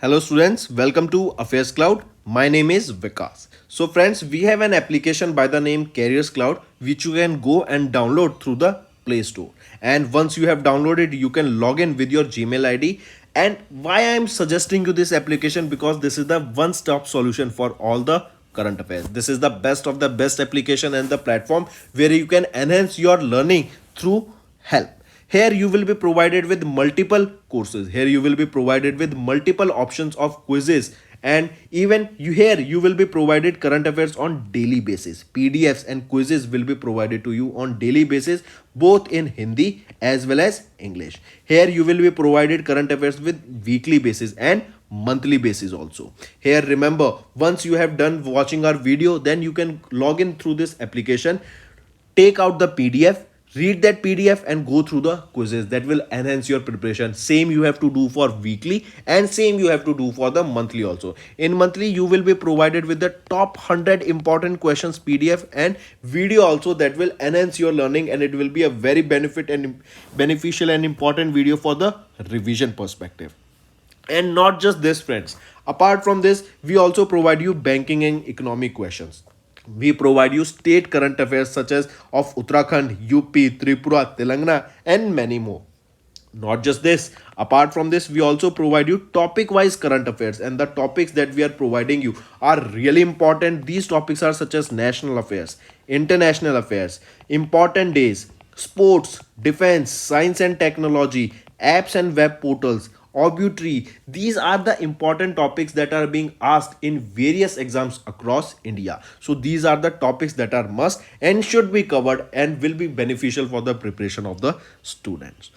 Hello students, welcome to AffairsCloud. My name is Vikas. So friends, we have an application by the name Careers Cloud which you can go and download through the Play Store. And once you have downloaded, you can log in with your Gmail ID. And why I am suggesting you this application, because this is the one-stop solution for all the current affairs. This is the best of the best application and the platform where you can enhance your learning through help. Here you will be provided with multiple courses. Here you will be provided with multiple options of quizzes, and even you will be provided current affairs on daily basis. PDFs and quizzes will be provided to you on daily basis, both in Hindi as well as English. Here you will be provided current affairs with weekly basis and monthly basis also. Here remember, once you have done watching our video, then you can log in through this application, take out the PDF, read that PDF and go through the quizzes. That will enhance your preparation. Same you have to do for weekly and same you have to do for the monthly also. In monthly you will be provided with the top 100 important questions PDF and video also, that will enhance your learning, and it will be a very beneficial and important video for the revision perspective. And not just this friends, apart from this we also provide you banking and economic questions. We provide you state current affairs such as of Uttarakhand, UP, Tripura, Telangana and many more. Not just this, apart from this we also provide you topic wise current affairs, and the topics that we are providing you are really important. These topics are such as national affairs, international affairs, important days, sports, defense, science and technology, apps and web portals, obituary. These are the important topics that are being asked in various exams across India. So these are the topics that are must and should be covered and will be beneficial for the preparation of the students.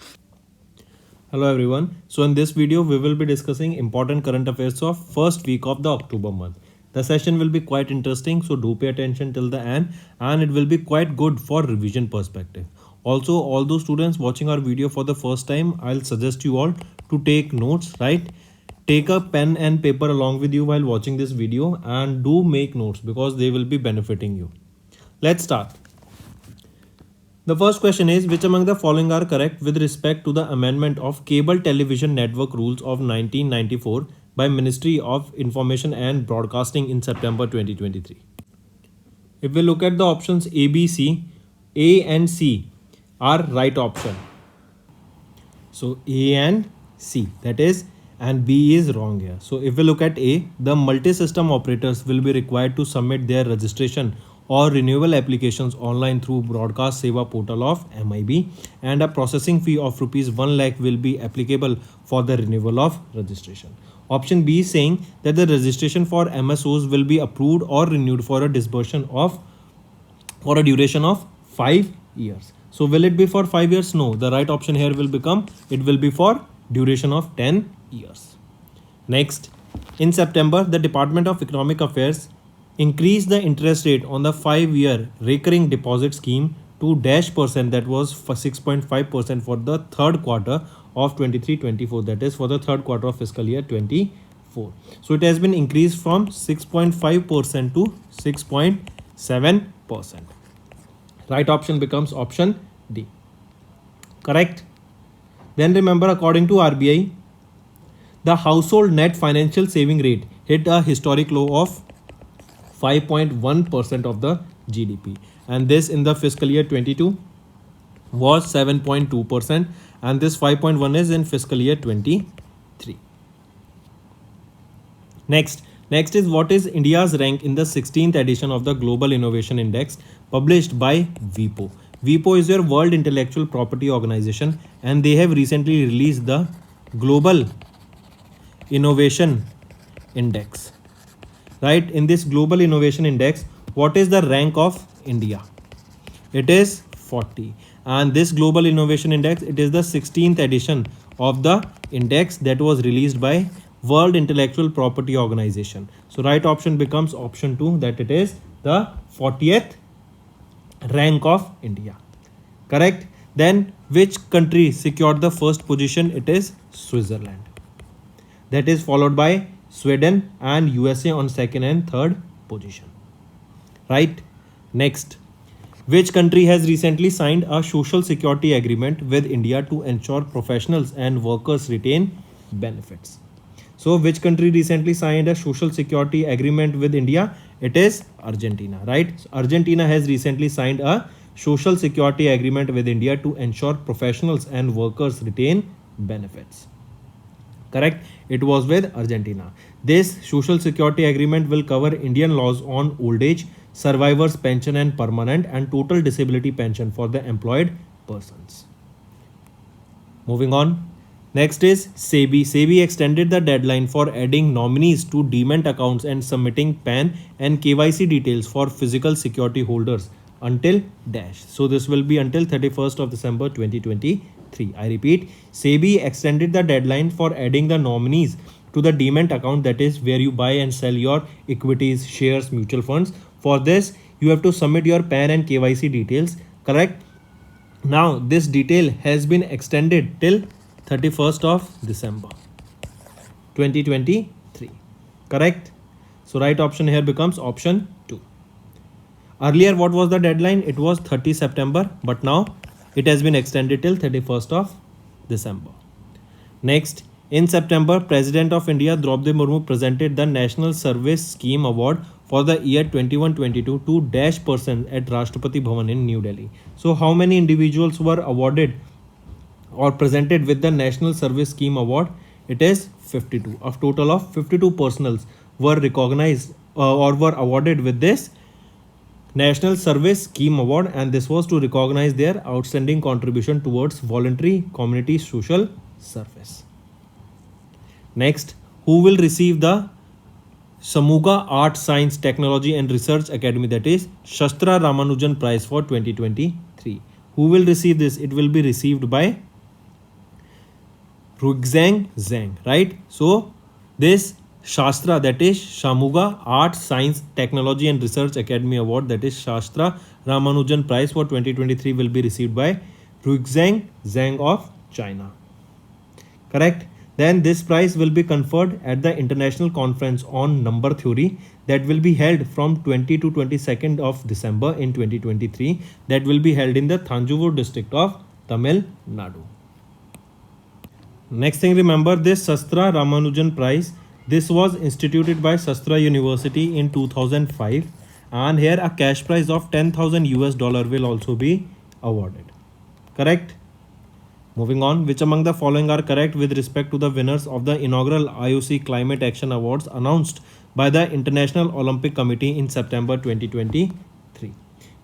Hello everyone. So in this video we will be discussing important current affairs of first week of the October month. The session will be quite interesting, so do pay attention till the end, and it will be quite good for revision perspective. Also, all those students watching our video for the first time, I'll suggest you all to take notes, right? Take a pen and paper along with you while watching this video, and do make notes because they will be benefiting you. Let's start. The first question is, which among the following are correct with respect to the amendment of Cable Television Network Rules of 1994 by Ministry of Information and Broadcasting in September 2023? If we look at the options A, B, C, A and C are right option. So A and C, that is, and B is wrong here. So if we look at A, the multi-system operators will be required to submit their registration or renewal applications online through Broadcast Seva portal of MIB, and a processing fee of rupees 1 lakh will be applicable for the renewal of registration. Option B is saying that the registration for MSOs will be approved or renewed for a duration of 5 years. So will it be for 5 years? No. The right option here will become, it will be for duration of 10 years. Next, in September, the Department of Economic Affairs increased the interest rate on the 5-year recurring deposit scheme to -%, that was for 6.5% for the third quarter of 23-24, that is for the third quarter of fiscal year 24. So it has been increased from 6.5% to 6.7%. Right option becomes option D. Correct? Then remember, according to RBI, the household net financial saving rate hit a historic low of 5.1% of the GDP, and this in the fiscal year 22 was 7.2%, and this 5.1 is in fiscal year 23. Next is, what is India's rank in the 16th edition of the Global Innovation Index published by WIPO? WIPO is your World Intellectual Property Organization, and they have recently released the Global Innovation Index. Right, in this Global Innovation Index, what is the rank of India? It is 40. And this Global Innovation Index, it is the 16th edition of the index that was released by World Intellectual Property Organization. So right option becomes option 2, that it is the 40th rank of India. Correct? Then which country secured the first position? It is Switzerland. That is followed by Sweden and USA on second and third position. Right? Next, which country has recently signed a social security agreement with India to ensure professionals and workers retain benefits? So which country recently signed a social security agreement with India? It is Argentina, right? So Argentina has recently signed a social security agreement with India to ensure professionals and workers retain benefits. Correct? It was with Argentina. This social security agreement will cover Indian laws on old age, survivors pension and permanent and total disability pension for the employed persons. Moving on. Next is SEBI. SEBI extended the deadline for adding nominees to demat accounts and submitting PAN and KYC details for physical security holders until dash. So this will be until 31st of December 2023. I repeat, SEBI extended the deadline for adding the nominees to the demat account, that is where you buy and sell your equities, shares, mutual funds. For this, you have to submit your PAN and KYC details. Correct? Now this detail has been extended till 31st of December 2023. Correct? So right option here becomes option 2. Earlier what was the deadline? It was 30 September, but now it has been extended till 31st of December. Next, in September, President of India Draupadi Murmu presented the National Service Scheme Award for the year 21-22 to dash person at Rashtrapati Bhavan in New Delhi. So how many individuals were awarded or presented with the National Service Scheme Award? It is 52. A total of 52 personals were recognized or were awarded with this National Service Scheme Award, and this was to recognize their outstanding contribution towards voluntary community social service. Next, who will receive the Samuga Art, Science, Technology and Research Academy, that is Shastra Ramanujan Prize for 2023? Who will receive this? It will be received by Ruixing Zhang, right? So this Shastra, that is Shamuga Art, Science, Technology and Research Academy Award, that is Shastra Ramanujan Prize for 2023, will be received by Ruixing Zhang of China. Correct? Then this prize will be conferred at the International Conference on Number Theory that will be held from 20 to 22nd of December in 2023. That will be held in the Thanjavur district of Tamil Nadu. Next thing, remember this Shastra Ramanujan Prize. This was instituted by Shastra University in 2005, and here a cash prize of $10,000 will also be awarded. Correct? Moving on, which among the following are correct with respect to the winners of the inaugural IOC Climate Action Awards announced by the International Olympic Committee in September 2023?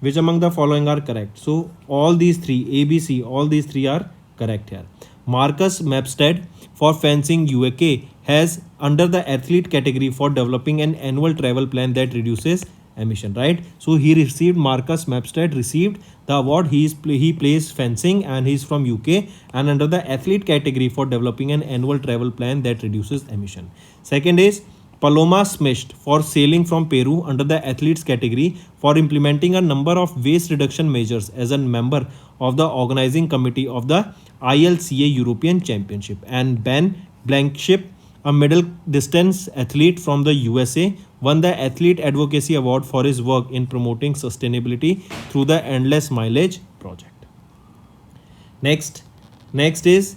Which among the following are correct? So all these three, ABC, all these three are correct here. Marcus Mapstead for fencing UAK has under the athlete category for developing an annual travel plan that reduces emission, right? So he received, Marcus Mapstead received the award. He plays fencing and he's from UK, and under the athlete category for developing an annual travel plan that reduces emission. Second is Paloma Smisht for sailing from Peru under the athletes category for implementing a number of waste reduction measures as a member of the organizing committee of the ILCA European Championship. And Ben Blankenship, a middle distance athlete from the USA, won the Athlete Advocacy Award for his work in promoting sustainability through the Endless Mileage project. Next is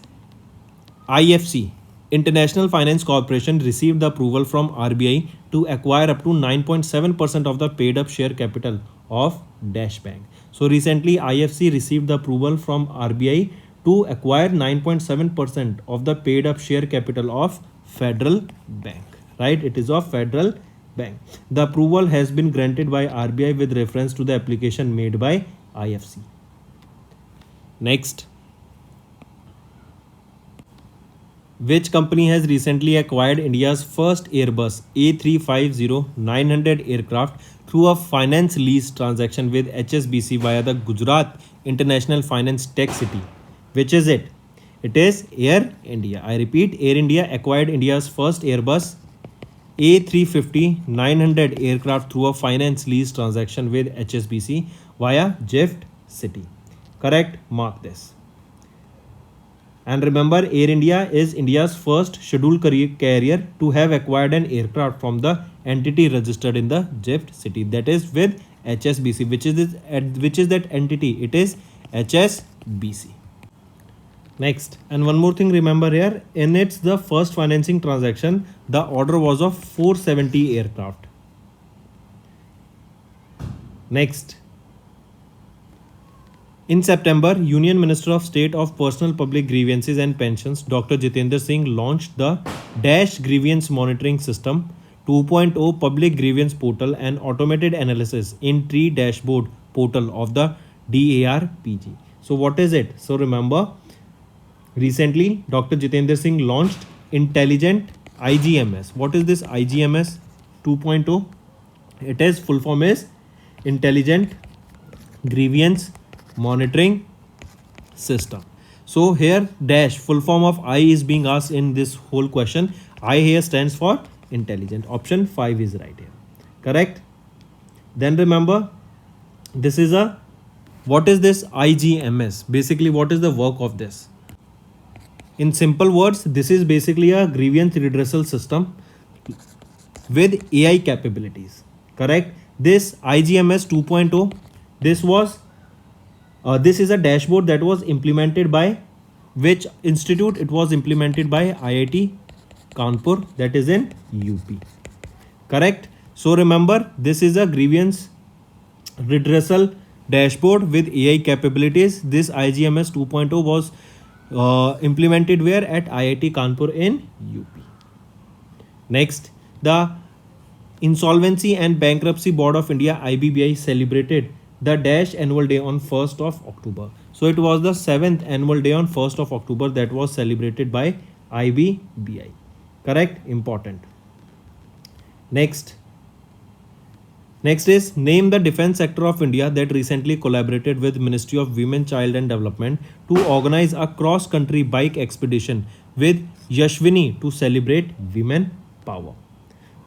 IFC, International Finance Corporation, received the approval from RBI to acquire up to 9.7% of the paid up share capital of Dash Bank. So recently IFC received the approval from RBI to acquire 9.7% of the paid up share capital of Federal Bank, right? It is of Federal Bank. The approval has been granted by RBI with reference to the application made by IFC. Next, which company has recently acquired India's first Airbus A350-900 aircraft through a finance lease transaction with HSBC via the Gujarat International Finance Tech City? Which is it? It is Air India. I repeat, Air India acquired India's first Airbus A350-900 aircraft through a finance lease transaction with HSBC via GIFT City. Correct? Mark this. And remember, Air India is India's first scheduled carrier to have acquired an aircraft from the entity registered in the GIFT City, that is with HSBC. Which is that entity? It is HSBC. Next, and one more thing, remember here, in its the first financing transaction, the order was of 470 aircraft. Next, in September, Union Minister of State of Personal Public Grievances and Pensions, Dr. Jitendra Singh, launched the Dash Grievance Monitoring System 2.0 Public Grievance Portal and Automated Analysis in Tree Dashboard Portal of the DARPG. So, what is it? So, remember, recently Dr. Jitendra Singh launched Intelligent IGMS. What is this IGMS 2.0? It is full form is Intelligent Grievance Monitoring System. So here dash full form of I is being asked in this whole question. I here stands for intelligent. Option 5 is right here. Correct? Then remember, this is a, what is this IGMS? Basically, what is the work of this? In simple words, this is basically a grievance redressal system with AI capabilities. Correct? This IGMS 2.0, this is a dashboard that was implemented by which institute? It was implemented by IIT Kanpur, that is in UP. Correct? So remember, this is a grievance redressal dashboard with AI capabilities. This IGMS 2.0 was implemented where? At IIT Kanpur in UP. Next, the Insolvency and Bankruptcy Board of India IBBI celebrated the Dash annual day on 1st of October. So it was the 7th annual day on 1st of October that was celebrated by IBBI. Correct? Important. Next is name the defense sector of India that recently collaborated with Ministry of Women, Child and Development to organize a cross-country bike expedition with Yashwini to celebrate women power.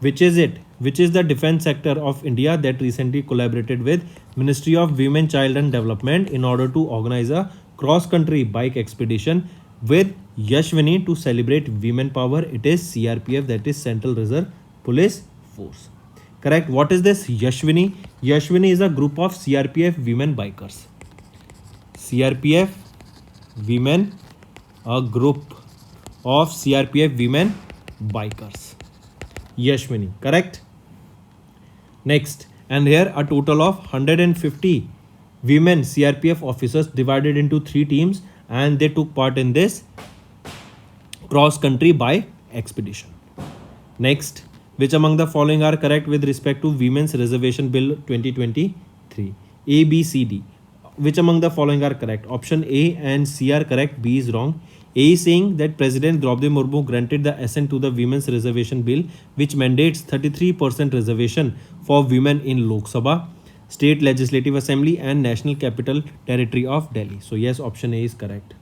Which is it? Which is the defense sector of India that recently collaborated with Ministry of Women, Child and Development in order to organize a cross-country bike expedition with Yashwini to celebrate women power? It is CRPF, that is Central Reserve Police Force. Correct. What is this Yashwini? Yashwini is a group of CRPF women bikers. CRPF women, a group of CRPF women bikers. Yashwini. Correct. Next, and here a total of 150 women CRPF officers divided into 3 teams, and they took part in this cross country bike expedition. Next, which among the following are correct with respect to Women's Reservation Bill 2023? A, B, C, D. Which among the following are correct? Option A and C are correct, B is wrong. A is saying that President Draupadi Murmu granted the assent to the Women's Reservation Bill, which mandates 33% reservation for women in Lok Sabha, State Legislative Assembly and National Capital Territory of Delhi. So yes, option A is correct.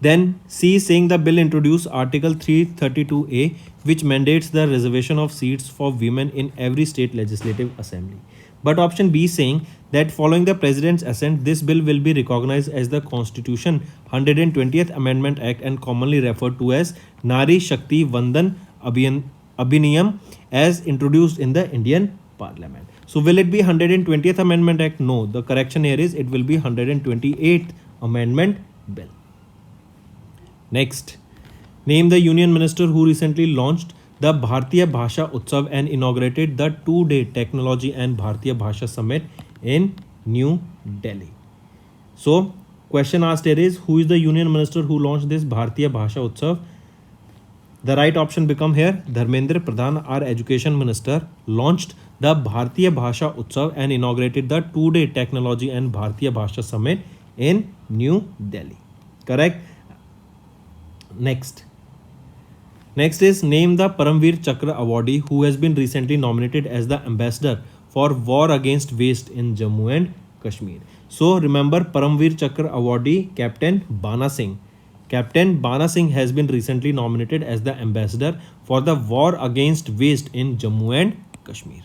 Then C is saying the bill introduced Article 332A, which mandates the reservation of seats for women in every state legislative assembly. But option B is saying that following the President's assent, this bill will be recognized as the Constitution 120th Amendment Act and commonly referred to as Nari Shakti Vandan Abhiniyam as introduced in the Indian Parliament. So will it be 120th Amendment Act? No, the correction here is it will be 128th Amendment Bill. Next, name the Union Minister who recently launched the Bharatiya Bhasha Utsav and inaugurated the 2-day Technology and Bharatiya Bhasha Summit in New Delhi. So, question asked here is, who is the Union Minister who launched this Bharatiya Bhasha Utsav? The right option become here, Dharmendra Pradhan, our Education Minister, launched the Bharatiya Bhasha Utsav and inaugurated the 2-day Technology and Bharatiya Bhasha Summit in New Delhi. Correct? Next is name the Paramveer Chakra awardee who has been recently nominated as the ambassador for war against waste in Jammu and Kashmir. So remember, Paramveer Chakra awardee Captain Bana Singh. Captain Bana Singh has been recently nominated as the ambassador for the war against waste in Jammu and Kashmir.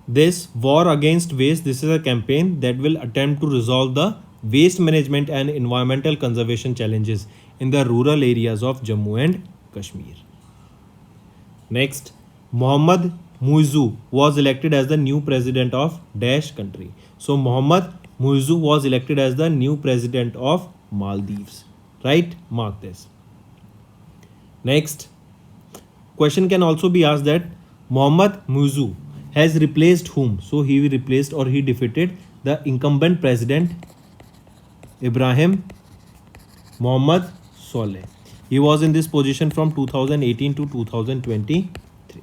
This war against waste, this is a campaign that will attempt to resolve the waste management and environmental conservation challenges in the rural areas of Jammu and Kashmir. Next, Mohammad Muizzu was elected as the new president of Dash country. So Mohammad Muizzu was elected as the new president of Maldives. Right? Mark this. Next, question can also be asked that Mohammad Muzu has replaced whom? So he replaced or he defeated the incumbent president Ibrahim Mohammad Soleh. He was in this position from 2018 to 2023.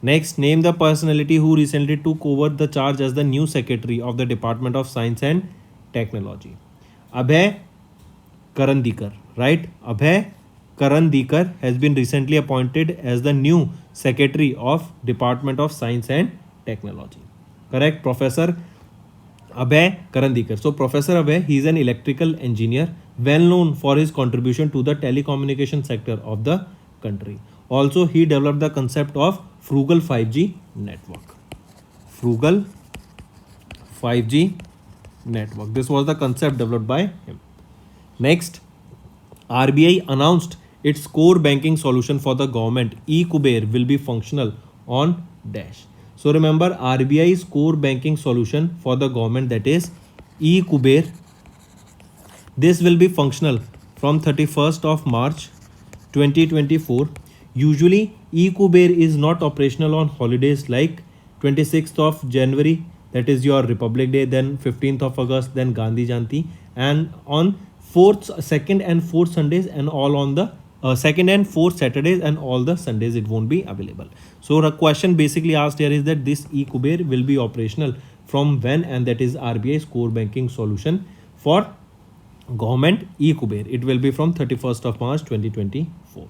Next, name the personality who recently took over the charge as the new secretary of the Department of Science and Technology. Abhay Karandikar, right? Abhay Karandikar has been recently appointed as the new secretary of Department of Science and Technology. Correct, Professor Abhay Karandikar. So Professor Abhay, he is an electrical engineer, well known for his contribution to the telecommunication sector of the country. Also, he developed the concept of frugal 5G network. Frugal 5G network. This was the concept developed by him. Next, RBI announced its core banking solution for the government, eKuber, will be functional on dash. So remember, RBI's core banking solution for the government, that is eKuber, this will be functional from 31st of March 2024. Usually eKuber is not operational on holidays like 26th of January, that is your Republic Day, then 15th of August, then Gandhi Jayanti, and on second and fourth Sundays, and all on the second and fourth Saturdays, and all the Sundays it won't be available. So the question basically asked here is that this eKuber will be operational from when, and that is RBI's core banking solution for government eKuber. It will be from 31st of March 2024.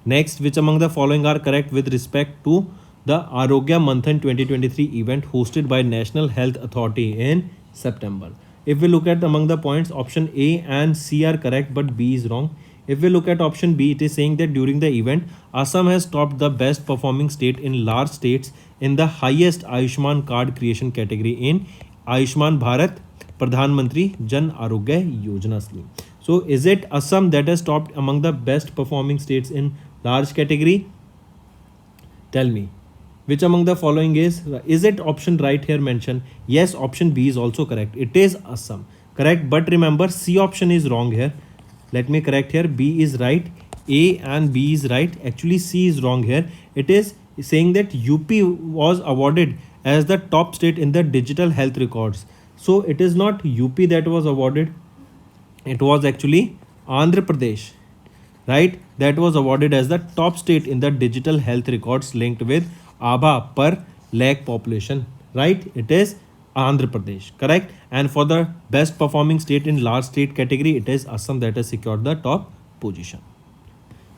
Next, which among the following are correct with respect to the Arogya Monthin 2023 event hosted by National Health Authority in September? If we look at among the points, option A and C are correct, but B is wrong. If we look at option B, it is saying that during the event, Assam has topped the best performing state in large states in the highest Ayushman card creation category in Ayushman Bharat Pradhan Mantri Jan Arogya Yojana scheme. So is it Assam that has topped among the best performing states in large category? Tell me, which among the following is it option right here mentioned? Yes, option B is also correct. It is Assam. Correct, but remember C option is wrong here. Let me correct here. B is right. A and B is right. Actually, C is wrong here. It is saying that UP was awarded as the top state in the digital health records. So it is not UP that was awarded. It was actually Andhra Pradesh, right? That was awarded as the top state in the digital health records linked with ABHA per lakh population, right? It is Andhra Pradesh, correct? And for the best performing state in large state category, it is Assam that has secured the top position.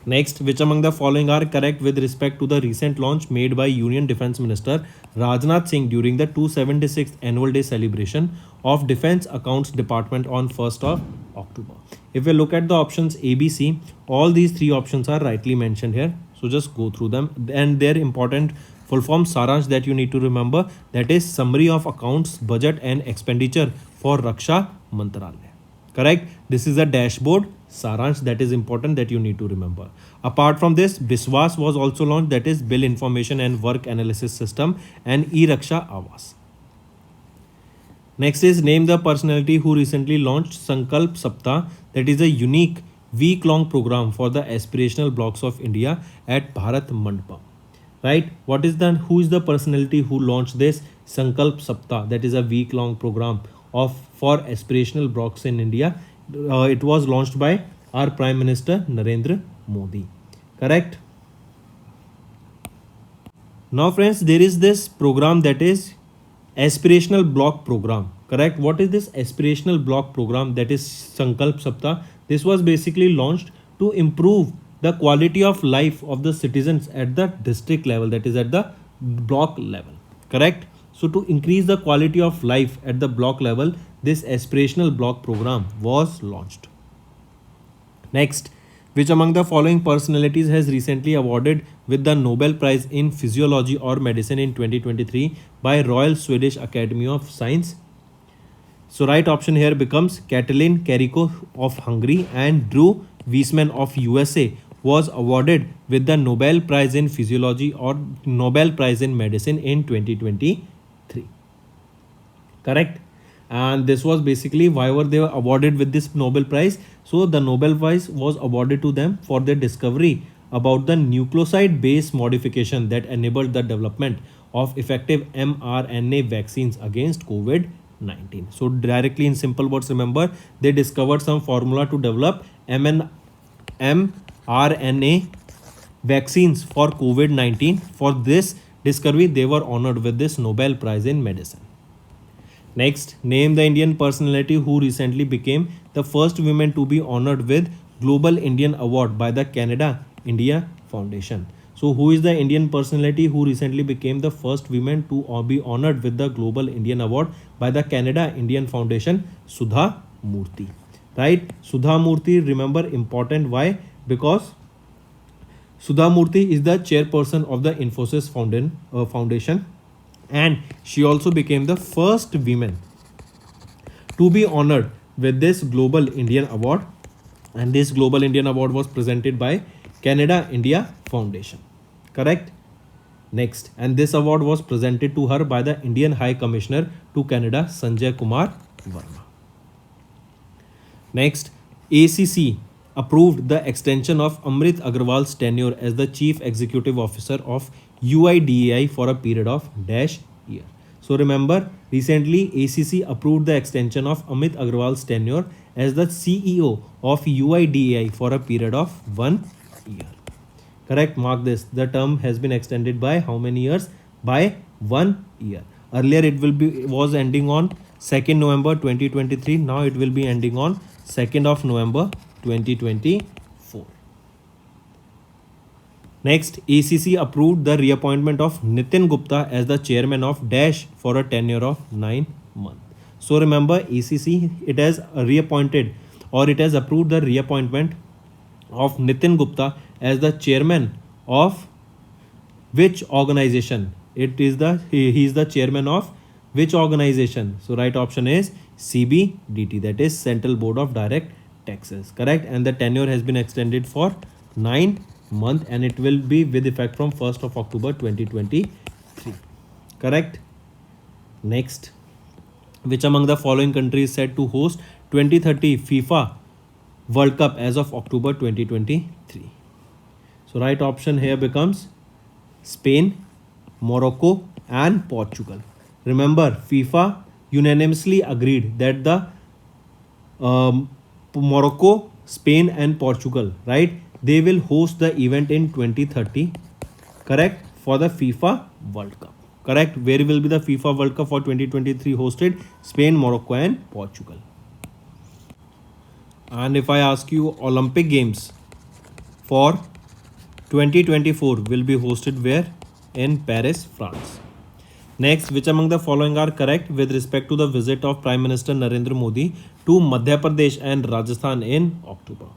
Next, which among the following are correct with respect to the recent launch made by Union Defence Minister Rajnath Singh during the 276th Annual Day celebration of Defence Accounts Department on 1st of October? If we look at the options A, B, C, all these three options are rightly mentioned here. So just go through them, and their important full form Saransh that you need to remember, that is Summary of Accounts, Budget and Expenditure for Raksha Mantralaya. Correct? This is a dashboard Saransh that is important that you need to remember. Apart from this, Biswas was also launched, that is Bill Information and Work Analysis System, and E-Raksha Awas. Next is name the personality who recently launched Sankalp Saptah, that is a unique week-long program for the aspirational blocks of India at Bharat Mandapam. Right? Who is the personality who launched this Sankalp Saptah, that is a week-long program for aspirational blocks in India? It was launched by our Prime Minister Narendra Modi. Correct? Now friends, there is this program that is aspirational block program. Correct? What is this aspirational block program that is Sankalp Saptah? This was basically launched to improve the quality of life of the citizens at the district level, that is at the block level. Correct? So to increase the quality of life at the block level, this aspirational block program was launched. Next, which among the following personalities has recently awarded with the Nobel Prize in Physiology or Medicine in 2023 by Royal Swedish Academy of Science? So right option here becomes Katalin Karikó of Hungary and Drew Weissman of USA was awarded with the Nobel Prize in Physiology or Nobel Prize in Medicine in 2023. Correct? and this was basically why were they awarded with this Nobel Prize. So the Nobel Prize was awarded to them for their discovery about the nucleoside base modification that enabled the development of effective mRNA vaccines against COVID-19. So directly in simple words, remember, they discovered some formula to develop mRNA vaccines for COVID-19. For this discovery, they were honored with this Nobel Prize in Medicine. Next, name the Indian personality who recently became the first woman to be honored with Global Indian Award by the Canada India Foundation. So, who is the Indian personality who recently became the first woman to be honored with the Global Indian Award by the Canada Indian Foundation? Sudha Murthy. Right? Sudha Murthy, remember, important. Why? Because Sudha Murthy is the chairperson of the Infosys Foundation, and she also became the first woman to be honored with this Global Indian Award, and this Global Indian Award was presented by Canada India Foundation. Correct? Next, and this award was presented to her by the Indian High Commissioner to Canada, Sanjay Kumar Verma. Next, ACC approved the extension of Amit Agrawal's tenure as the Chief Executive Officer of UIDAI for a period of dash year. So remember, recently ACC approved the extension of Amit Agrawal's tenure as the CEO of UIDAI for a period of 1 year. Correct? Mark this. The term has been extended by how many years? By 1 year. Earlier it was ending on 2nd November 2023. Now it will be ending on 2nd of November 2024. Next, ACC approved the reappointment of Nitin Gupta as the chairman of Dash for a tenure of 9 months. So remember, ACC, it has reappointed, or it has approved the reappointment of Nitin Gupta as the chairman of which organization? He is the chairman of which organization? So right option is CBDT, that is Central Board of Direct Taxes. Correct? And the tenure has been extended for 9 months, and it will be with effect from 1st of October 2023. Correct? Next, which among the following countries is said to host 2030 FIFA World Cup as of October 2023? So right option here becomes Spain, Morocco and Portugal. Remember, FIFA unanimously agreed that the Morocco, Spain and Portugal, right, they will host the event in 2030, correct, for the FIFA World Cup. Correct? Where will be the FIFA World Cup for 2023 hosted? Spain, Morocco and Portugal. And if I ask you, Olympic Games for 2024 will be hosted where? In Paris, France. Next, which among the following are correct with respect to the visit of Prime Minister Narendra Modi to Madhya Pradesh and Rajasthan in October?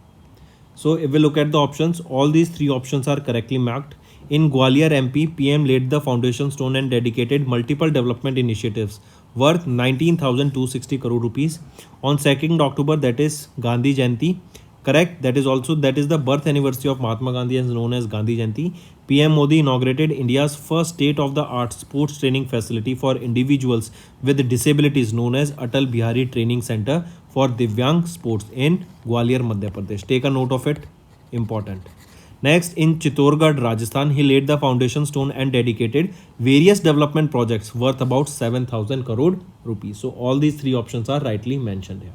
So if we look at the options, all these three options are correctly marked. In Gwalior MP, PM laid the foundation stone and dedicated multiple development initiatives worth 19,260 crore rupees. On 2nd October, that is Gandhi Jayanti. Correct? That is the birth anniversary of Mahatma Gandhi, as known as Gandhi Jayanti. PM Modi inaugurated India's first state-of-the-art sports training facility for individuals with disabilities, known as Atal Bihari Training Center for Divyang Sports in Gwalior, Madhya Pradesh. Take a note of it. Important. Next, in Chittorgarh, Rajasthan, he laid the foundation stone and dedicated various development projects worth about 7,000 crore rupees. So all these three options are rightly mentioned here.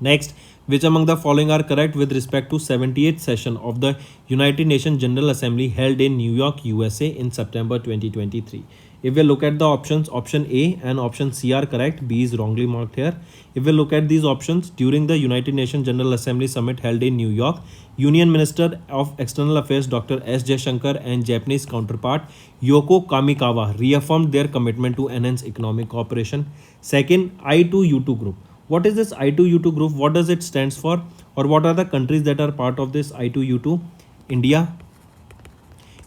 Next, which among the following are correct with respect to 78th session of the United Nations General Assembly held in New York, USA in September 2023? If we look at the options, option A and option C are correct. B is wrongly marked here. If we look at these options, during the United Nations General Assembly Summit held in New York, Union Minister of External Affairs Dr. S. Jaishankar and Japanese counterpart Yoko Kamikawa reaffirmed their commitment to enhance economic cooperation. Second, I2U2 group. What is this I2U2 group? What does it stands for? Or what are the countries that are part of this I2U2? India,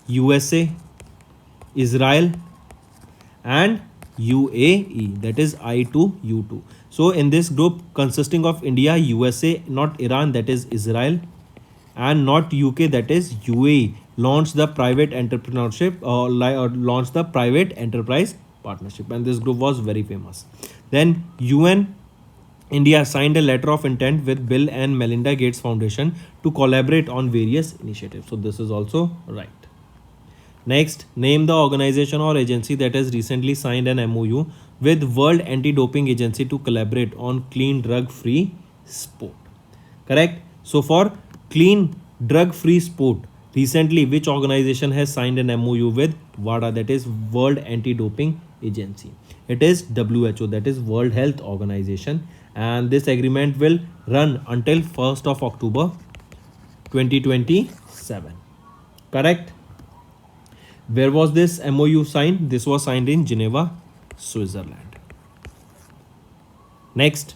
USA, Israel and UAE, that is I2U2. So in this group consisting of India, USA, not Iran, that is Israel, and not UK, that is UAE, launched the private entrepreneurship or launched the private enterprise partnership, and this group was very famous. Then UN India signed a letter of intent with Bill and Melinda Gates Foundation to collaborate on various initiatives. So this is also right. Next, name the organization or agency that has recently signed an MOU with World Anti-Doping Agency to collaborate on clean drug-free sport. Correct? So for clean drug-free sport, recently which organization has signed an MOU with WADA, that is World Anti-Doping Agency? It is WHO, that is World Health Organization, and this agreement will run until 1st of October 2027. Correct? Where was this MOU signed? This was signed in Geneva, Switzerland. Next,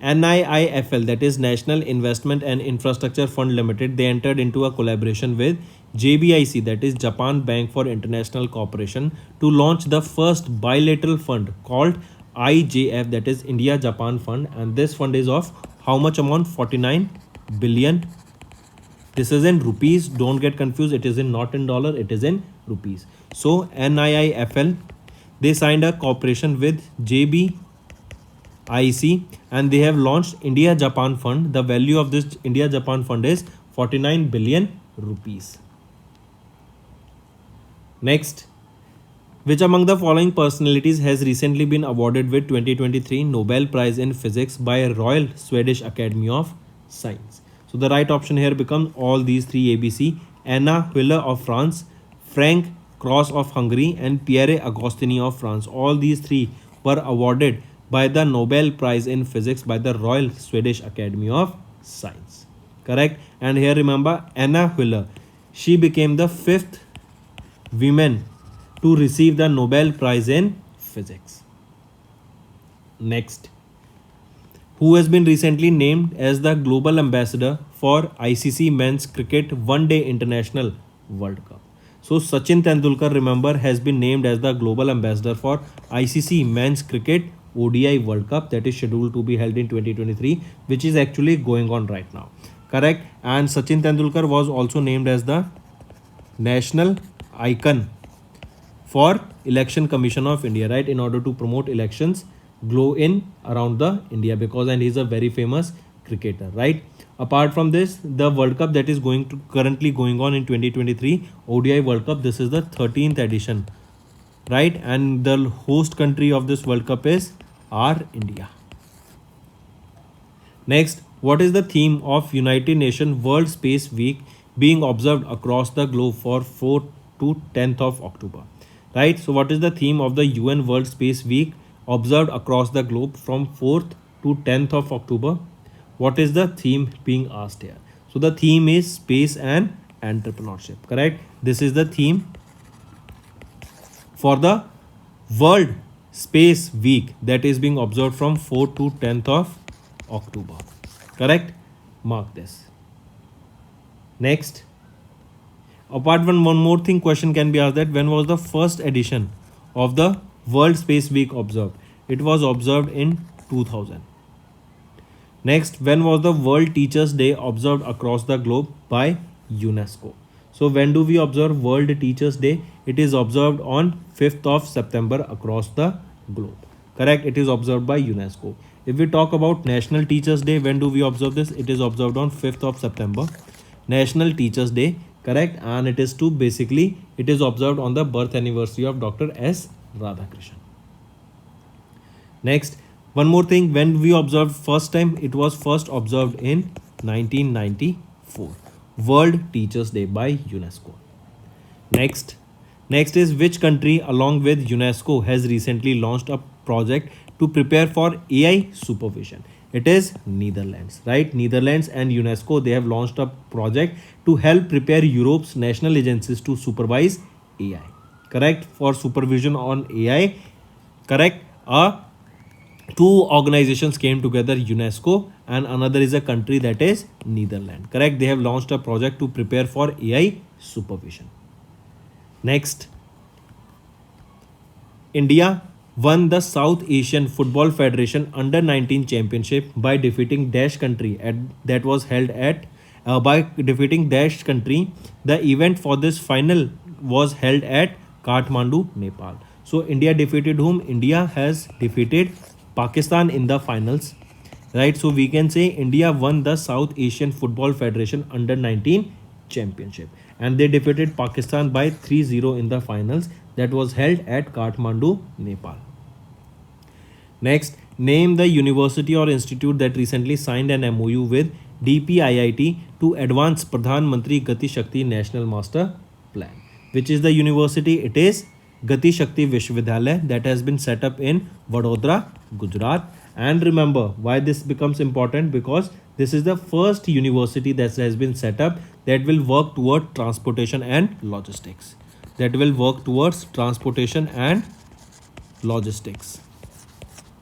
NIIFL, that is National Investment and Infrastructure Fund Limited, they entered into a collaboration with JBIC, that is Japan Bank for International Cooperation, to launch the first bilateral fund called IJF, that is India Japan Fund, and this fund is of how much amount? 49 billion. This is in rupees, don't get confused, it is in not in dollar, it is in rupees. So NIIFL, they signed a cooperation with JBIC and they have launched India Japan Fund. The value of this India Japan Fund is 49 billion rupees. Next, which among the following personalities has recently been awarded with 2023 Nobel Prize in Physics by Royal Swedish Academy of Science? So the right option here becomes all these three ABC: Anna Wheeler of France, Frank Cross of Hungary, and Pierre Agostini of France. All these three were awarded by the Nobel Prize in Physics by the Royal Swedish Academy of Science. Correct? And here remember Anna Wheeler, she became the 5th woman to receive the Nobel Prize in Physics. Next, who has been recently named as the Global Ambassador for ICC Men's Cricket One Day International World Cup? So Sachin Tendulkar, remember, has been named as the Global Ambassador for ICC Men's Cricket ODI World Cup, that is scheduled to be held in 2023, which is actually going on right now. Correct? And Sachin Tendulkar was also named as the National Icon for Election Commission of India, right, in order to promote elections glow in around the India, because and he's a very famous cricketer, right? Apart from this, the World Cup that is currently going on in 2023 ODI World Cup, this is the 13th edition, right? And the host country of this World Cup is our India. Next, what is the theme of United Nations World Space Week being observed across the globe for 4th to 10th of October? Right? So what is the theme of the UN World Space Week observed across the globe from 4th to 10th of October? What is the theme being asked here? So the theme is space and entrepreneurship. Correct? This is the theme for the World Space Week that is being observed from 4th to 10th of October. Correct? Mark this. Next, apart from one more thing, question can be asked that when was the first edition of the World Space Week observed? It was observed in 2000. Next, when was the World Teachers Day observed across the globe by UNESCO? So when do we observe World Teachers Day? It is observed on 5th of September across the globe. Correct? It is observed by UNESCO. If we talk about National Teachers Day, when do we observe this? It is observed on 5th of September. National Teachers Day. Correct? And it is it is observed on the birth anniversary of Dr. S. Radhakrishnan. Next, one more thing, when we observed first time, it was first observed in 1994. World Teachers Day by UNESCO. Next is which country along with UNESCO has recently launched a project to prepare for AI supervision? It is Netherlands, right? Netherlands and UNESCO, they have launched a project to help prepare Europe's national agencies to supervise AI. Correct? For supervision on AI. Correct? Two organizations came together, UNESCO and another is a country that is Netherlands. Correct? They have launched a project to prepare for AI supervision. Next, India won the South Asian Football Federation Under-19 Championship by defeating Dash country that was held at by defeating Dash country. The event for this final was held at Kathmandu, Nepal. So India defeated whom? India has defeated Pakistan in the finals, right? So we can say India won the South Asian Football Federation under 19 championship, and they defeated Pakistan by 3-0 in the finals that was held at Kathmandu, Nepal. Next, name the university or institute that recently signed an MOU with DPIIT to advance Pradhan Mantri Gati Shakti National Master Plan. Which is the university? It is Gati Shakti Vishwavidyalaya that has been set up in Vadodara, Gujarat. And remember why this becomes important, because this is the first university that has been set up that will work toward transportation and logistics. That will work towards transportation and logistics.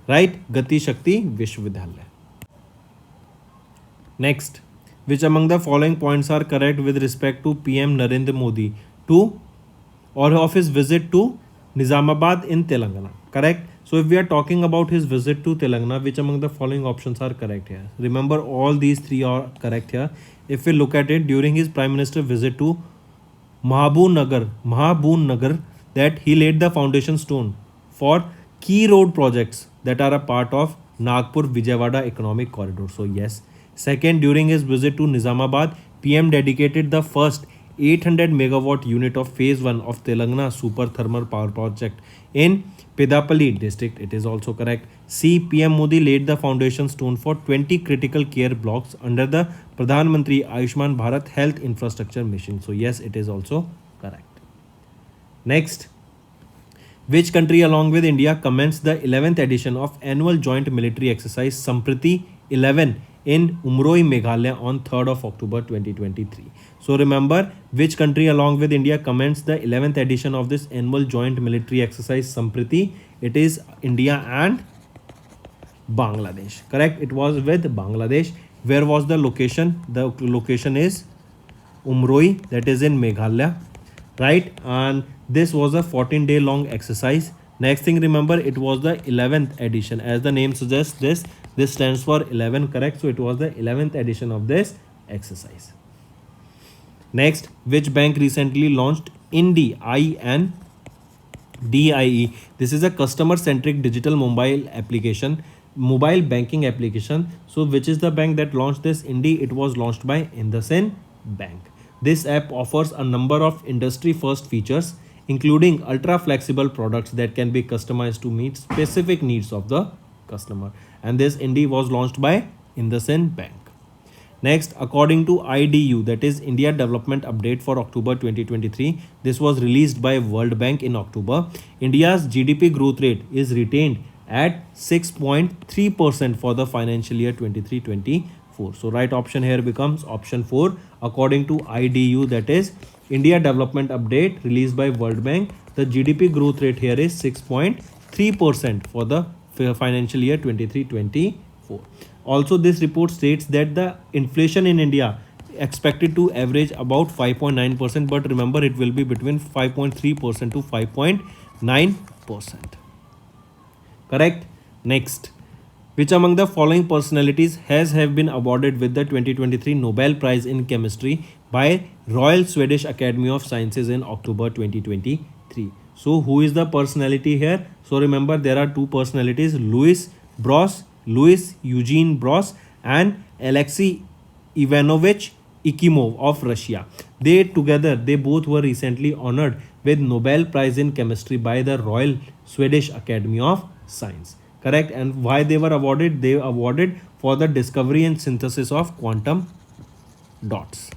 Right? Gati Shakti Vishwavidyalaya. Next, which among the following points are correct with respect to PM Narendra Modi to or of his visit to Nizamabad in Telangana? Correct. So if we are talking about his visit to Telangana, which among the following options are correct here? Remember, all these three are correct here. If we look at it, during his Prime Minister visit to Mahabubnagar, that he laid the foundation stone for key road projects that are a part of Nagpur Vijayawada economic corridor. So yes. Second, during his visit to Nizamabad, PM dedicated the first 800 megawatt unit of phase 1 of Telangana super thermal power project in Pedapalli district. It is also correct. C. PM Modi laid the foundation stone for 20 critical care blocks under the Pradhan Mantri Ayushman Bharat Health Infrastructure Mission. So yes, it is also correct. Next, which country along with India commenced the 11th edition of annual joint military exercise Sampriti 11 in Umroi, Meghalaya on 3rd of October 2023. So remember, which country along with India commenced the 11th edition of this annual joint military exercise Sampriti? It is India and Bangladesh. Correct? It was with Bangladesh. Where was the location? The location is Umroi, that is in Meghalaya. Right? And this was a 14-day long exercise. Next thing, remember, it was the 11th edition. As the name suggests, this stands for 11, correct? So it was the 11th edition of this exercise. Next, which bank recently launched Indii, INDIE? This is a customer-centric digital mobile banking application. So which is the bank that launched this? Indii. It was launched by IndusInd Bank. This app offers a number of industry-first features, including ultra-flexible products that can be customized to meet specific needs of the customer. And this Indii was launched by IndusInd Bank. Next, according to IDU, that is India Development Update for October 2023, this was released by World Bank in October. India's GDP growth rate is retained at 6.3% for the financial year 23-24. So right option here becomes option 4. According to IDU, that is India Development Update released by World Bank, the GDP growth rate here is 6.3% for the financial year 23-24. Also, this report states that the inflation in India expected to average about 5.9%, but remember, it will be between 5.3% to 5.9%. Correct? Next, which among the following personalities have been awarded with the 2023 Nobel Prize in Chemistry by Royal Swedish Academy of Sciences in October 2023? So who is the personality here? So remember, there are two personalities, Louis Eugene Bros and Alexei Ivanovich Ikimov of Russia. They both were recently honored with Nobel Prize in Chemistry by the Royal Swedish Academy of Science. Correct? And why they were awarded? They were awarded for the discovery and synthesis of quantum dots.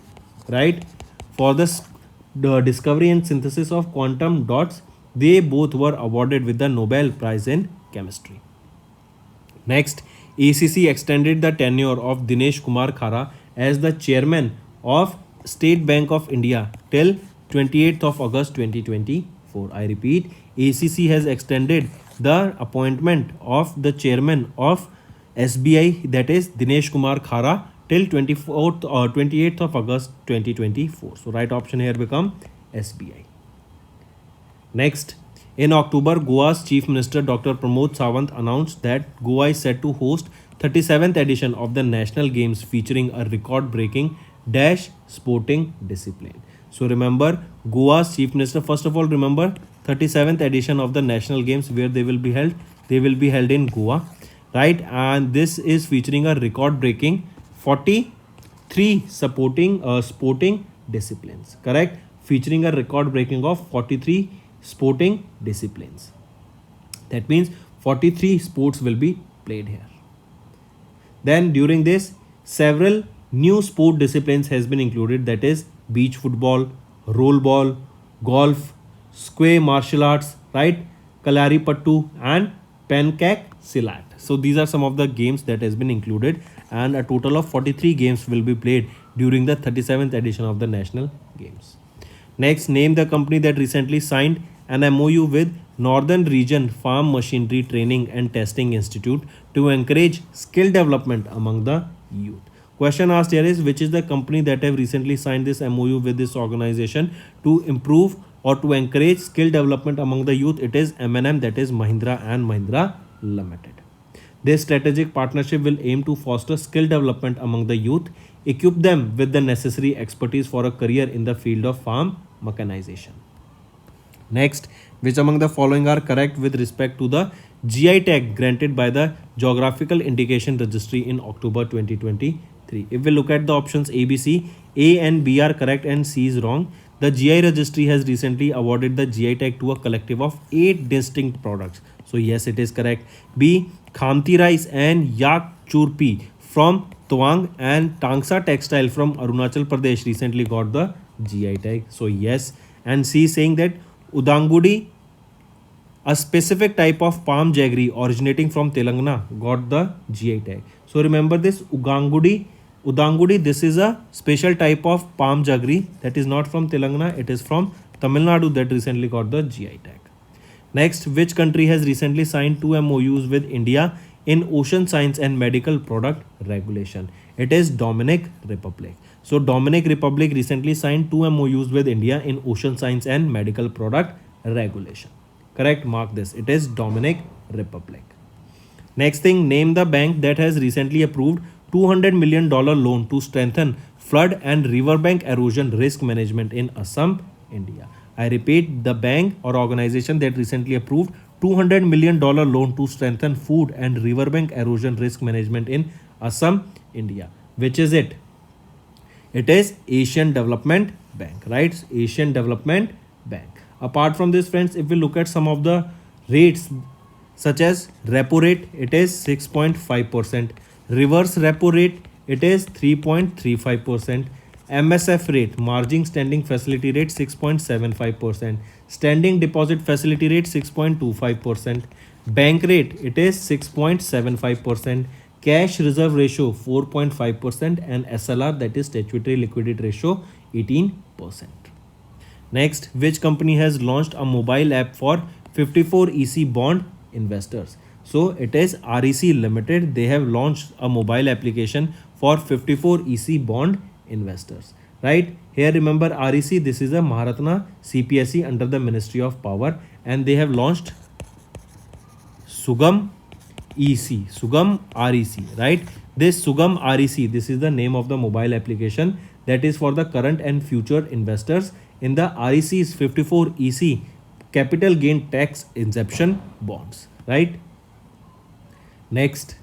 Right? For the discovery and synthesis of quantum dots, they both were awarded with the Nobel Prize in Chemistry. Next, ACC extended the tenure of Dinesh Kumar Khara as the chairman of State Bank of India till 28th of August 2024. I repeat, ACC has extended the appointment of the chairman of SBI, that is Dinesh Kumar Khara, till 28th of August 2024. So right option here become SBI. Next, in October, Goa's Chief Minister Dr. Pramod Sawant announced that Goa is set to host 37th edition of the National Games featuring a record-breaking dash sporting discipline. So remember, Goa's Chief Minister, first of all, remember 37th edition of the National Games, where they will be held. They will be held in Goa. right? And this is featuring a record breaking 43 sporting disciplines, correct? Featuring a record breaking of 43 sporting disciplines. That means 43 sports will be played here. Then during this, several new sport disciplines has been included, that is beach football, rollball, golf, square martial arts, right? Kalari pattu and pancake silat. So these are some of the games that has been included, and a total of 43 games will be played during the 37th edition of the National Games. Next, name the company that recently signed an MOU with Northern Region Farm Machinery Training and Testing Institute to encourage skill development among the youth. Question asked here is, which is the company that have recently signed this MOU with this organization to improve or to encourage skill development among the youth? It is M&M, that is Mahindra and Mahindra Limited. This strategic partnership will aim to foster skill development among the youth, equip them with the necessary expertise for a career in the field of farm mechanization. Next, which among the following are correct with respect to the GI tag granted by the Geographical Indication Registry in October 2023? If we look at the options A, B, C, A and B are correct and C is wrong. The GI registry has recently awarded the GI tag to a collective of 8 distinct products. So yes, it is correct. B, Khamti rice and Yak Churpi from Tawang and Tangsa textile from Arunachal Pradesh recently got the GI tag. So yes. And C saying that Udangudi, a specific type of palm jaggery originating from Telangana, got the GI tag. So remember this Udangudi, this is a special type of palm jaggery that is not from Telangana, it is from Tamil Nadu, that recently got the GI tag. Next, which country has recently signed 2 MOUs with India in ocean science and medical product regulation? It is Dominican Republic. So Dominican Republic recently signed 2 MOUs with India in ocean science and medical product regulation. Correct, mark this. It is Dominican Republic. Next thing, name the bank that has recently approved $200 million loan to strengthen flood and riverbank erosion risk management in Assam, India. I repeat, the bank or organization that recently approved $200 million loan to strengthen food and riverbank erosion risk management in Assam, India. Which is it? It is Asian Development Bank, right? Asian Development Bank. Apart from this, friends, if we look at some of the rates, such as repo rate, it is 6.5%. Reverse repo rate, it is 3.35%. MSF rate, margin standing facility rate, 6.75%. Standing deposit facility rate, 6.25%. Bank rate, it is 6.75%. Cash reserve ratio, 4.5%. And SLR, that is statutory liquidity ratio, 18%. Next, which company has launched a mobile app for 54 EC bond investors? So it is REC Limited. They have launched a mobile application for 54 EC bond investors, right? Here remember REC, this is a Maharatna CPSE under the Ministry of Power, and they have launched Sugam REC, right? This Sugam REC, this is the name of the mobile application that is for the current and future investors in the REC's 54 EC capital gain tax inception bonds, right? Next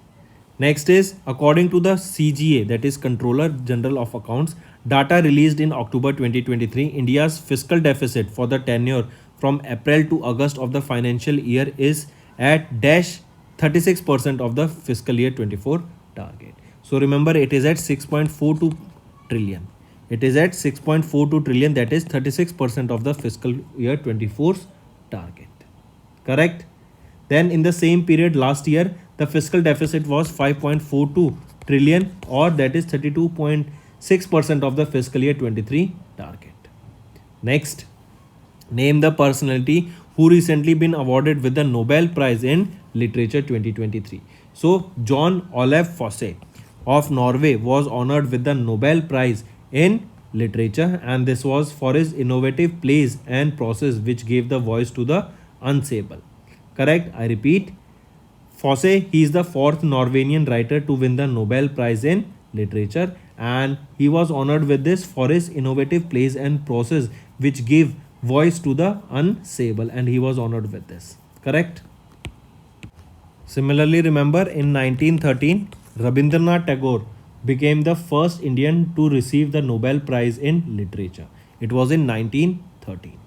is, according to the CGA, that is Controller General of Accounts, data released in October 2023, India's fiscal deficit for the tenure from April to August of the financial year is at dash 36% of the fiscal year 24 target. So remember, it is at 6.42 trillion. It is at 6.42 trillion, that is 36% of the fiscal year 24's target. Correct? Then in the same period last year, the fiscal deficit was 5.42 trillion, or that is 32.6% of the fiscal year 23 target. Next, name the personality who recently been awarded with the Nobel Prize in Literature 2023. So John Olav Fosse of Norway was honored with the Nobel Prize in Literature, and this was for his innovative plays and process which gave the voice to the unsable. Correct? I repeat, Fosse, he is the 4th Norwegian writer to win the Nobel Prize in Literature, and he was honored with this for his innovative plays and process which gave voice to the unsable, and he was honored with this. Correct? Similarly, remember in 1913, Rabindranath Tagore became the first Indian to receive the Nobel Prize in Literature. It was in 1913.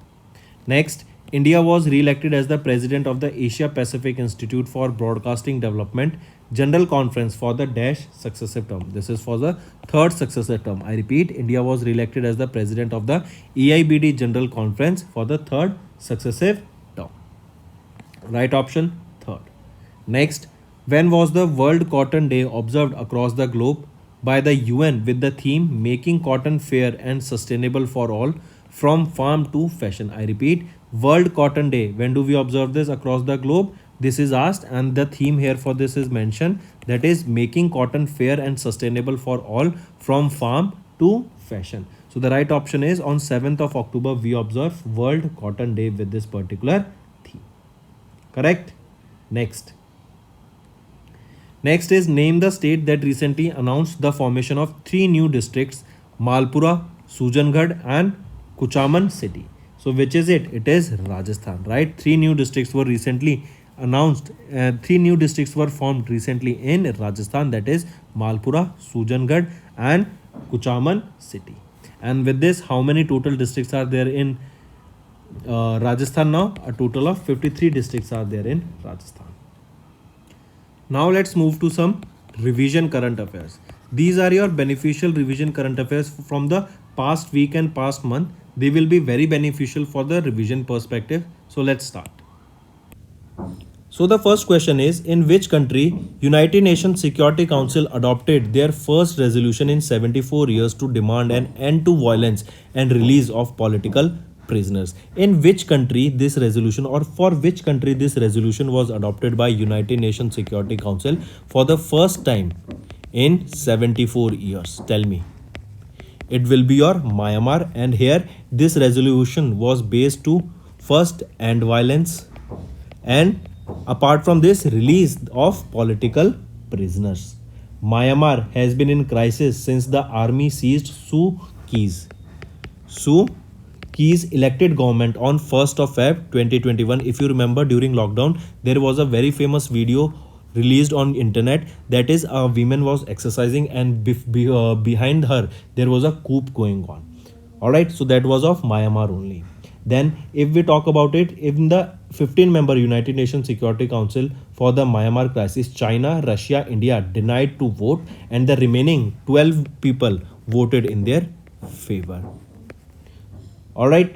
Next, India was re-elected as the president of the Asia Pacific Institute for Broadcasting Development General Conference for the dash successive term. This is for the third successive term. I repeat, India was re-elected as the president of the EIBD General Conference for the third successive term. Right option, third. Next, when was the World Cotton Day observed across the globe? By the UN with the theme Making Cotton Fair and Sustainable for All from Farm to Fashion. I repeat, World Cotton Day. When do we observe this across the globe? This is asked, and the theme here for this is mentioned, that is Making Cotton Fair and Sustainable for All from Farm to Fashion. So the right option is on 7th of October we observe World Cotton Day with this particular theme. Correct? Next. Next is name the state that recently announced the formation of three new districts, Malpura, Sujangarh and Kuchaman city. So which is it? It is Rajasthan, right? Three new districts were recently announced. Three new districts were formed recently in Rajasthan, that is Malpura, Sujangarh and Kuchaman city. And with this, how many total districts are there in Rajasthan now? A total of 53 districts are there in Rajasthan. Now let's move to some revision current affairs. These are your beneficial revision current affairs from the past week and past month. They will be very beneficial for the revision perspective. So let's start. So the first question is, in which country United Nations Security Council adopted their first resolution in 74 years to demand an end to violence and release of political prisoners? In which country this resolution, or for which country this resolution was adopted by United Nations Security Council for the first time in 74 years? Tell me. It will be your Myanmar, and here this resolution was based to first end violence and apart from this release of political prisoners. Myanmar has been in crisis since the army seized Suu Kyi's elected government on 1st of Feb 2021. If you remember, during lockdown there was a very famous video released on internet, that is a woman was exercising and behind her there was a coup going on. Alright, so that was of Myanmar only. Then if we talk about it, in the 15-member United Nations Security Council for the Myanmar crisis, China, Russia, India denied to vote and the remaining 12 people voted in their favor. Alright,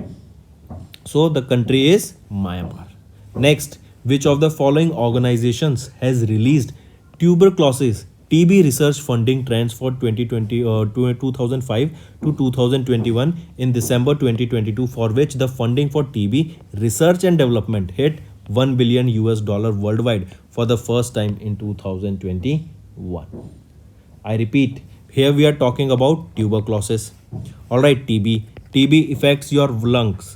so the country is Myanmar. Next, which of the following organizations has released tuberculosis TB research funding trends for 2005 to 2021 in December 2022, for which the funding for TB research and development hit $1 billion worldwide for the first time in 2021. I repeat, here we are talking about tuberculosis. Alright, TB. TB affects your lungs.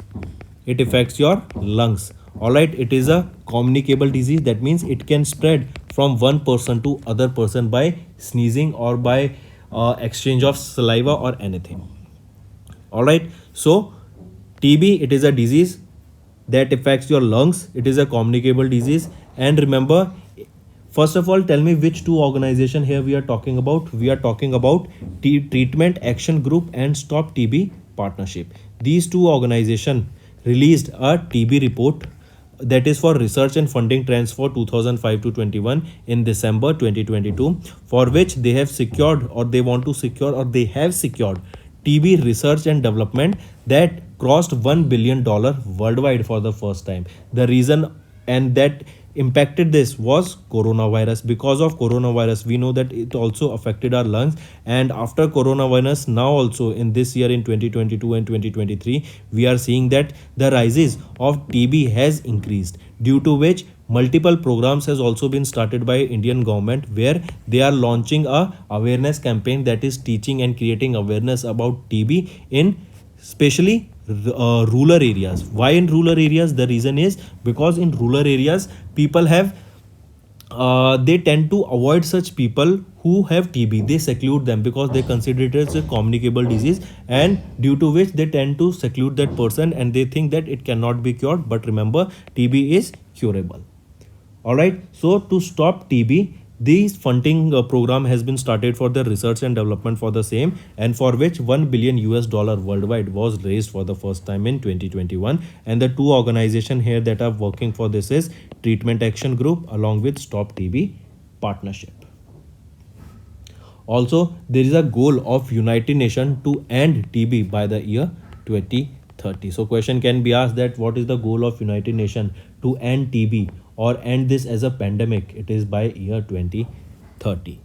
It affects your lungs. Alright, it is a communicable disease. That means it can spread from one person to other person by sneezing or by exchange of saliva or anything. Alright, so TB, it is a disease that affects your lungs. It is a communicable disease. And remember, first of all, tell me which two organizations here we are talking about. We are talking about Treatment Action Group and Stop TB Partnership. These two organizations released a TB report, that is for research and funding trends for 2005 to 21 in December 2022, for which they have secured or they want to secure or they have secured TB research and development that crossed $1 billion worldwide for the first time. The reason and that impacted this was coronavirus. Because of coronavirus, we know that it also affected our lungs, and after coronavirus, now also in this year in 2022 and 2023, we are seeing that the rises of TB has increased, due to which multiple programs has also been started by Indian government, where they are launching a awareness campaign that is teaching and creating awareness about TB in especially rural areas. Why in rural areas? The reason is because in rural areas people have they tend to avoid such people who have TB. They seclude them because they consider it as a communicable disease, and due to which they tend to seclude that person and they think that it cannot be cured. But remember, TB is curable. All right. So to stop TB, this funding program has been started for the research and development for the same, and for which $1 billion worldwide was raised for the first time in 2021. And the two organizations here that are working for this is Treatment Action Group along with Stop TB Partnership. Also, there is a goal of United Nations to end TB by the year 2030. So question can be asked that what is the goal of United Nations to end TB or end this as a pandemic? It is by year 2030.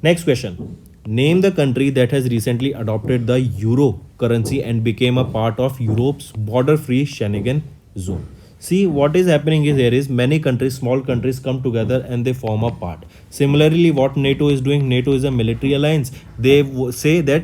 Next question. Name the country that has recently adopted the euro currency and became a part of Europe's border-free Schengen zone. See, what is happening is there is many countries, small countries come together and they form a part. Similarly, what NATO is doing, NATO is a military alliance. They say that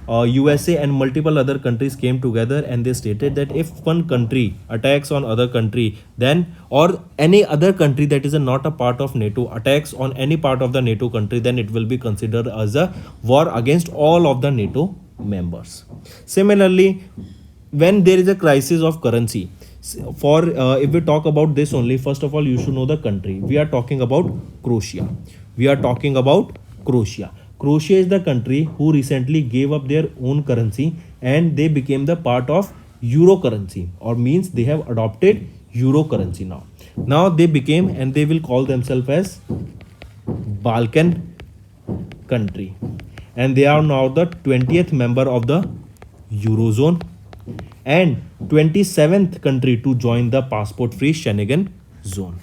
USA and multiple other countries came together and they stated that if one country attacks on other country, then or any other country that is not a part of NATO attacks on any part of the NATO country, then it will be considered as a war against all of the NATO members. Similarly, when there is a crisis of currency, for if we talk about this only, first of all you should know the country. We are talking about Croatia. We are talking about Croatia. Croatia is the country who recently gave up their own currency and they became the part of euro currency, or means they have adopted euro currency now. Now they became and they will call themselves as Balkan country, and they are now the 20th member of the eurozone and 27th country to join the passport free Schengen zone.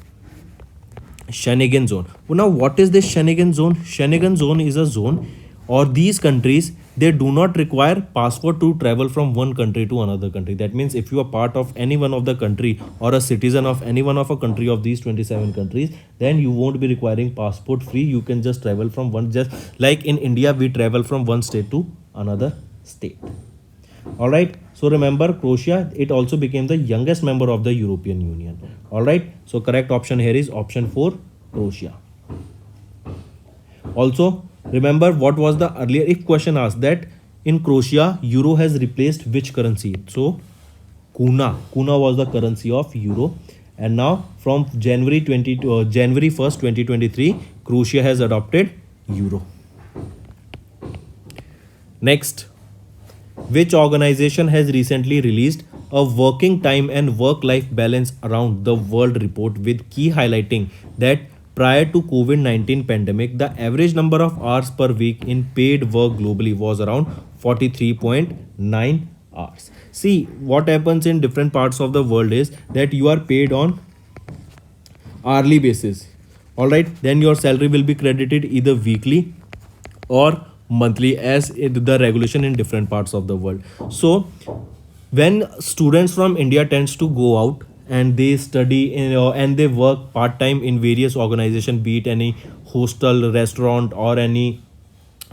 Schengen zone. Well, now what is this Schengen zone? Schengen zone is a zone, or these countries, they do not require passport to travel from one country to another country. That means if you are part of any one of the country or a citizen of any one of a country of these 27 countries, then you won't be requiring passport free. You can just travel from one, just like in India we travel from one state to another state. All right. So remember, Croatia, it also became the youngest member of the European Union. All right. So correct option here is option 4, Croatia. Also, remember what was the earlier, if question asked that in Croatia, euro has replaced which currency? So kuna was the currency of euro. And now from January 1st, 2023, Croatia has adopted euro. Next. Which organization has recently released a working time and work-life balance around the world report with key highlighting that prior to COVID-19 pandemic, the average number of hours per week in paid work globally was around 43.9 hours. See, what happens in different parts of the world is that you are paid on hourly basis. All right, then your salary will be credited either weekly or monthly as the regulation in different parts of the world. So when students from India tends to go out and they study and they work part-time in various organizations, be it any hostel, restaurant or any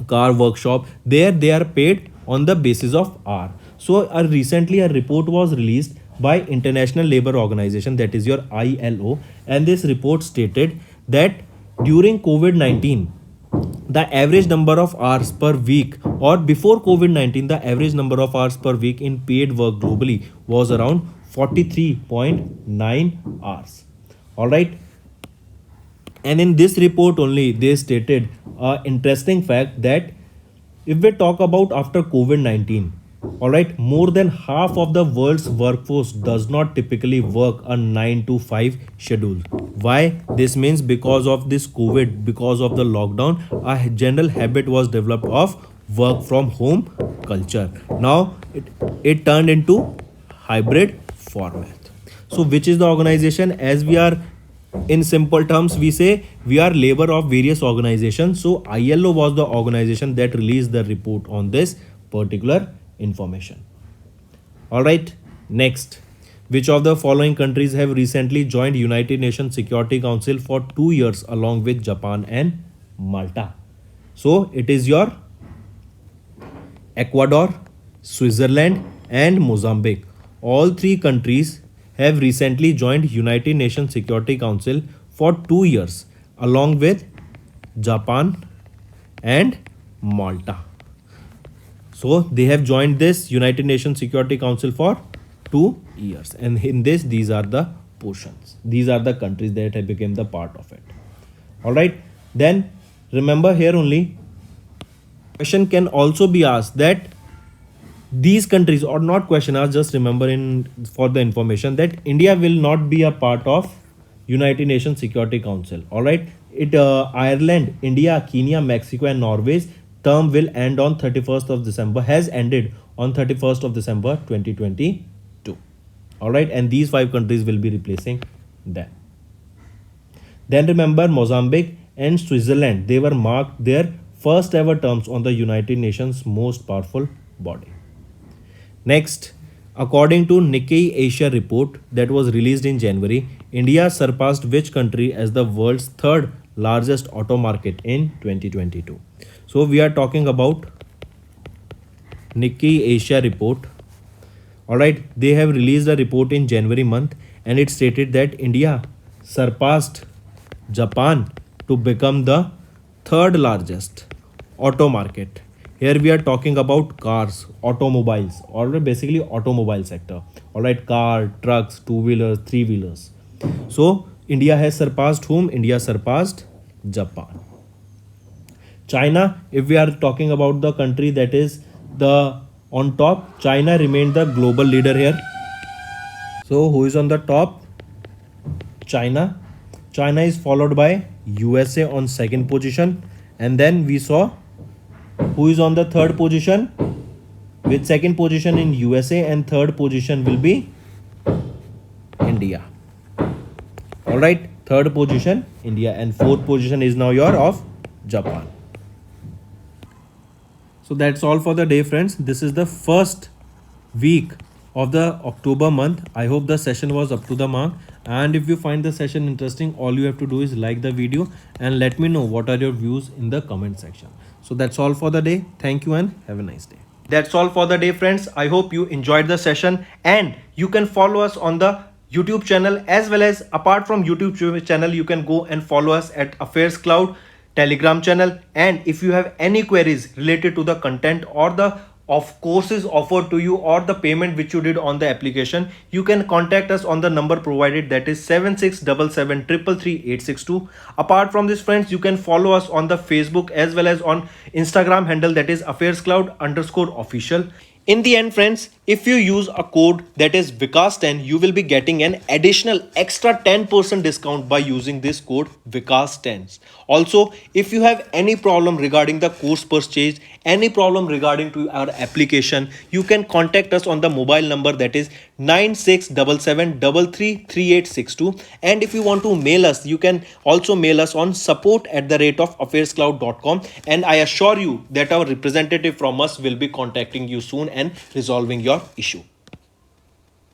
car workshop, there they are paid on the basis of hour. So recently a report was released by International Labour Organization, that is your ILO, and this report stated that during COVID-19 the average number of hours per week, or before COVID-19 the average number of hours per week in paid work globally was around 43.9 hours. All right. And in this report only they stated a interesting fact that if we talk about after COVID-19, all right, more than half of the world's workforce does not typically work a 9 to 5 schedule. Why? This means because of this COVID, because of the lockdown, a general habit was developed of work from home culture. Now it turned into hybrid format. So which is the organization? As we are in simple terms, we say we are labor of various organizations. So ILO was the organization that released the report on this particular information. All right. Next, which of the following countries have recently joined United Nations Security Council for 2 years along with Japan and Malta? So it is your Ecuador, Switzerland and Mozambique. All three countries have recently joined United Nations Security Council for 2 years along with Japan and Malta. So they have joined this United Nations Security Council for 2 years, and in this these are the portions. These are the countries that have become the part of it. All right. Then remember here only, question can also be asked that these countries, or not question asked, just remember in for the information that India will not be a part of United Nations Security Council. All right. Ireland, India, Kenya, Mexico, and Norway's term will end on 31st of December, has ended on 31st of December 2022. All right, and these 5 countries will be replacing them. Then remember Mozambique and Switzerland, they were marked their first ever terms on the United Nations most powerful body. Next, according to Nikkei Asia report that was released in January, India surpassed which country as the world's third largest auto market in 2022? So we are talking about Nikkei Asia report. All right, they have released a report in January month, and it stated that India surpassed Japan to become the third largest auto market. Here we are talking about cars, automobiles, or basically automobile sector. All right, car, trucks, two-wheelers, three-wheelers. So India has surpassed whom? India surpassed Japan. China, if we are talking about the country that is the on top, China remained the global leader here. So who is on the top? China. China is followed by USA on second position, and then we saw who is on the third position, with second position in USA and third position will be India. All right, third position India, and fourth position is now your of Japan. So that's all for the day, friends. This is the first week of the October month. I hope the session was up to the mark, and if you find the session interesting, all you have to do is like the video and let me know what are your views in the comment section. So that's all for the day. Thank you and have a nice day. That's all for the day, friends. I hope you enjoyed the session, and you can follow us on the YouTube channel, as well as apart from YouTube channel, you can go and follow us at AffairsCloud Telegram channel. And if you have any queries related to the content or the of courses offered to you or the payment which you did on the application, you can contact us on the number provided, that is 7677333862. Apart from this, friends, you can follow us on the Facebook as well as on Instagram handle, that is AffairsCloud_official. In the end, friends, if you use a code that is Vikas10, you will be getting an additional extra 10% discount by using this code Vikas10. Also, if you have any problem regarding the course purchase, any problem regarding to our application, you can contact us on the mobile number, that is 9677333862. And if you want to mail us, you can also mail us on support@affairscloud.com, and I assure you that our representative from us will be contacting you soon and resolving your issue.